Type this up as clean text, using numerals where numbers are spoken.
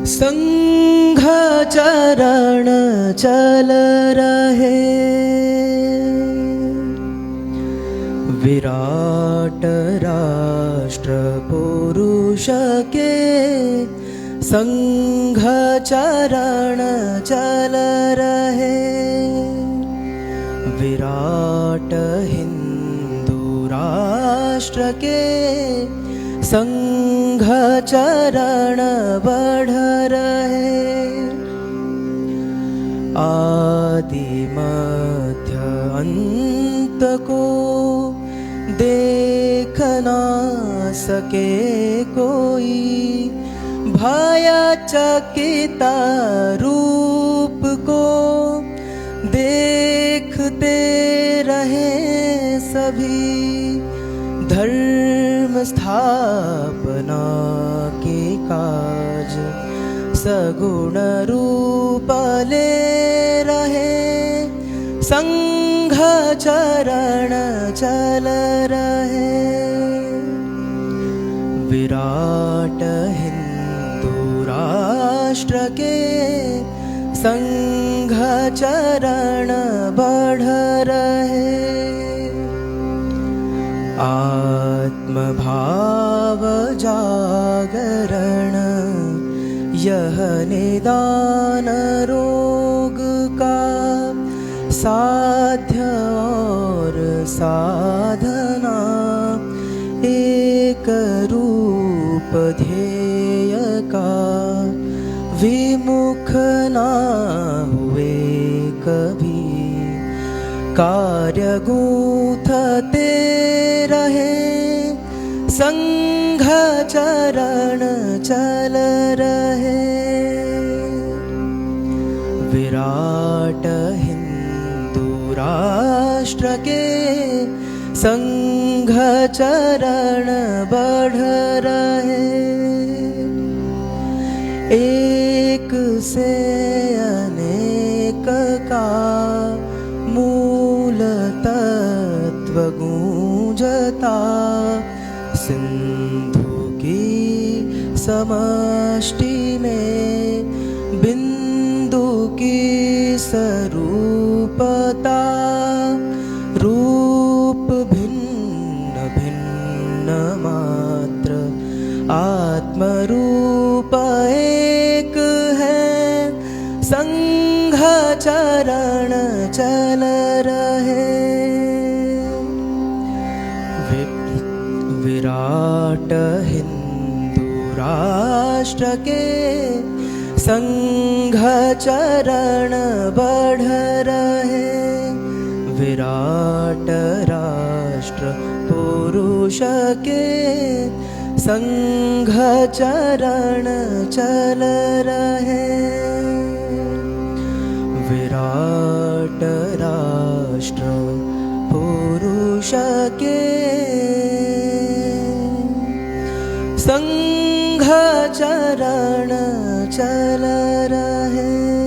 संघ चरण चल रहे, विराट राष्ट्र पुरुष के संघ चरण चल रहे। विराट हिंदू राष्ट्र के संघ चरण बढ़ रहे। आदि मध्य अंत को देख ना सके कोई, भय चकित रूप को देखते रहे सभी। धर्म स्थापना के काज सगुण रूप ले रहे। संघ चरण चल रहे। विराट हिंदू राष्ट्र के संघ चरण बढ़ रहे। आत्मभाव जागरण यह निदान रोग का साध्य और साधना एक रूप ध्येय का। विमुख ना हुए कभी कार्य गूंथते रहे। संघ चरण चल रहे। विराट हिंदू राष्ट्र के संघ चरण बढ़ रहे। एक से अनेक का मूल तत्व गूंजता। सिंधु की समष्टि में बिंदु की स्वरूपता। रूप भिन्न भिन्न मात्र आत्मरूप एक है। संघ चरण चल रहे। विराट हिंदू राष्ट्र के संघ चरण बढ़ रहे। विराट राष्ट्र पुरुष के संघ चरण चल रहे। विराट राष्ट्र पुरुष के संघ चरण चल रहे।